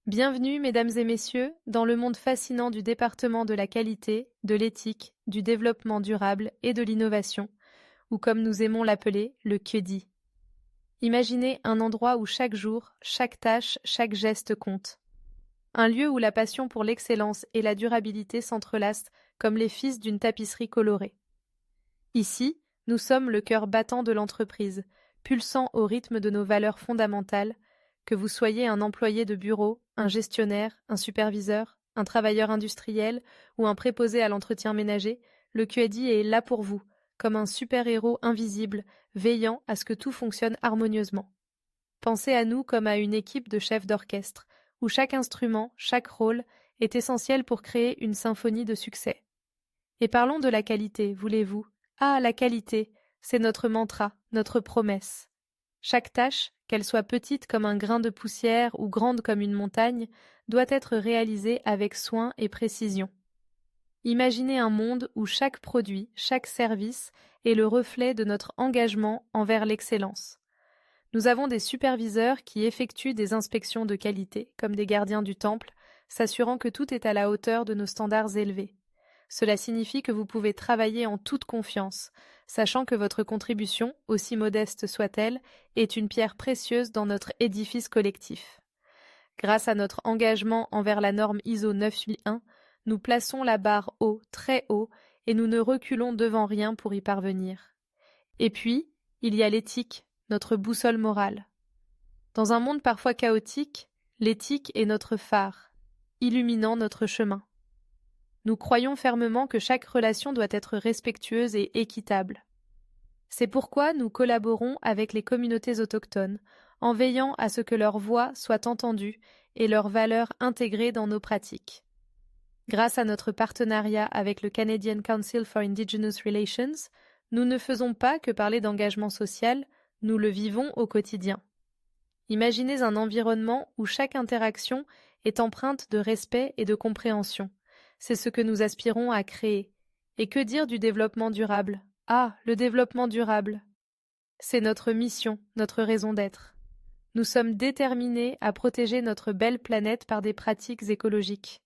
Bienvenue, mesdames et messieurs, dans le monde fascinant du département de la qualité, de l'éthique, du développement durable et de l'innovation, ou comme nous aimons l'appeler, le QEDI. Imaginez un endroit où chaque jour, chaque tâche, chaque geste compte. Un lieu où la passion pour l'excellence et la durabilité s'entrelacent comme les fils d'une tapisserie colorée. Ici, nous sommes le cœur battant de l'entreprise, pulsant au rythme de nos valeurs fondamentales, que vous soyez un employé de bureau, un gestionnaire, un superviseur, un travailleur industriel ou un préposé à l'entretien ménager, le QEDI est là pour vous, comme un super-héros invisible, veillant à ce que tout fonctionne harmonieusement. Pensez à nous comme à une équipe de chefs d'orchestre, où chaque instrument, chaque rôle est essentiel pour créer une symphonie de succès. Et parlons de la qualité, voulez-vous? Ah, la qualité, c'est notre mantra, notre promesse. Chaque tâche, qu'elle soit petite comme un grain de poussière ou grande comme une montagne, doit être réalisée avec soin et précision. Imaginez un monde où chaque produit, chaque service est le reflet de notre engagement envers l'excellence. Nous avons des superviseurs qui effectuent des inspections de qualité, comme des gardiens du temple, s'assurant que tout est à la hauteur de nos standards élevés. Cela signifie que vous pouvez travailler en toute confiance, sachant que votre contribution, aussi modeste soit-elle, est une pierre précieuse dans notre édifice collectif. Grâce à notre engagement envers la norme ISO 9001, nous plaçons la barre haut, très haut, et nous ne reculons devant rien pour y parvenir. Et puis, il y a l'éthique, notre boussole morale. Dans un monde parfois chaotique, l'éthique est notre phare, illuminant notre chemin. Nous croyons fermement que chaque relation doit être respectueuse et équitable. C'est pourquoi nous collaborons avec les communautés autochtones, en veillant à ce que leur voix soit entendue et leurs valeurs intégrées dans nos pratiques. Grâce à notre partenariat avec le Canadian Council for Indigenous Relations, nous ne faisons pas que parler d'engagement social, nous le vivons au quotidien. Imaginez un environnement où chaque interaction est empreinte de respect et de compréhension. C'est ce que nous aspirons à créer. Et que dire du développement durable? Ah, le développement durable. C'est notre mission, notre raison d'être. Nous sommes déterminés à protéger notre belle planète par des pratiques écologiques.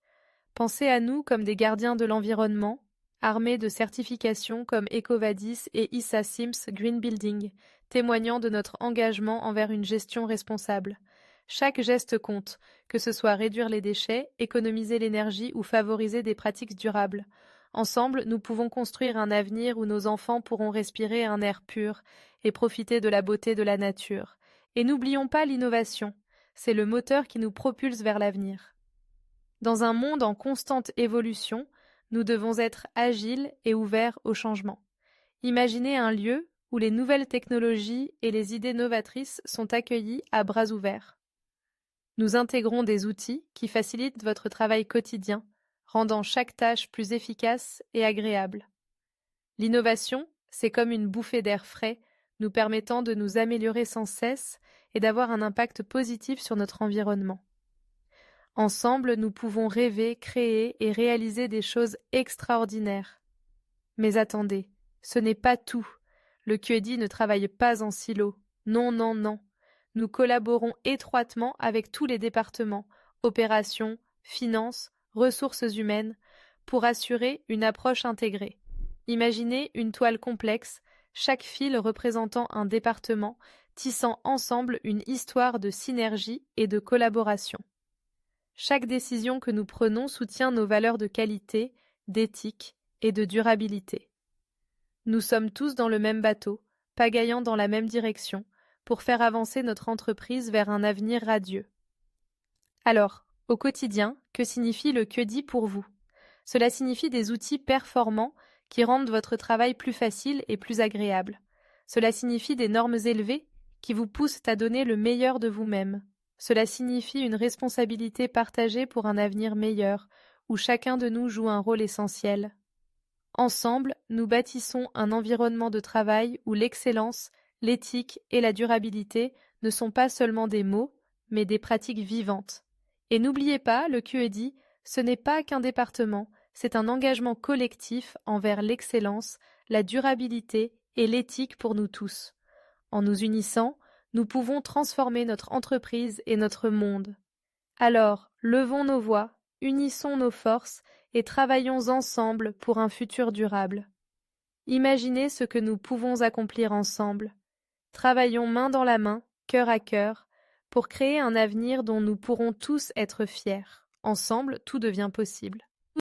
Pensez à nous comme des gardiens de l'environnement, armés de certifications comme EcoVadis et ISA Sims Green Building, témoignant de notre engagement envers une gestion responsable. Chaque geste compte, que ce soit réduire les déchets, économiser l'énergie ou favoriser des pratiques durables. Ensemble, nous pouvons construire un avenir où nos enfants pourront respirer un air pur et profiter de la beauté de la nature. Et n'oublions pas l'innovation, c'est le moteur qui nous propulse vers l'avenir. Dans un monde en constante évolution, nous devons être agiles et ouverts au changement. Imaginez un lieu où les nouvelles technologies et les idées novatrices sont accueillies à bras ouverts. Nous intégrons des outils qui facilitent votre travail quotidien, rendant chaque tâche plus efficace et agréable. L'innovation, c'est comme une bouffée d'air frais, nous permettant de nous améliorer sans cesse et d'avoir un impact positif sur notre environnement. Ensemble, nous pouvons rêver, créer et réaliser des choses extraordinaires. Mais attendez, ce n'est pas tout. Le QEDI ne travaille pas en silo. Non, non, non. Nous collaborons étroitement avec tous les départements, opérations, finances, ressources humaines, pour assurer une approche intégrée. Imaginez une toile complexe, chaque fil représentant un département, tissant ensemble une histoire de synergie et de collaboration. Chaque décision que nous prenons soutient nos valeurs de qualité, d'éthique et de durabilité. Nous sommes tous dans le même bateau, pagayant dans la même direction, pour faire avancer notre entreprise vers un avenir radieux. Alors, au quotidien, que signifie le QEDI pour vous? Cela signifie des outils performants qui rendent votre travail plus facile et plus agréable. Cela signifie des normes élevées qui vous poussent à donner le meilleur de vous-même. Cela signifie une responsabilité partagée pour un avenir meilleur, où chacun de nous joue un rôle essentiel. Ensemble, nous bâtissons un environnement de travail où l'excellence, l'éthique et la durabilité ne sont pas seulement des mots, mais des pratiques vivantes. Et n'oubliez pas, le QEDI, ce n'est pas qu'un département, c'est un engagement collectif envers l'excellence, la durabilité et l'éthique pour nous tous. En nous unissant, nous pouvons transformer notre entreprise et notre monde. Alors, levons nos voix, unissons nos forces et travaillons ensemble pour un futur durable. Imaginez ce que nous pouvons accomplir ensemble. Travaillons main dans la main, cœur à cœur, pour créer un avenir dont nous pourrons tous être fiers. Ensemble, tout devient possible.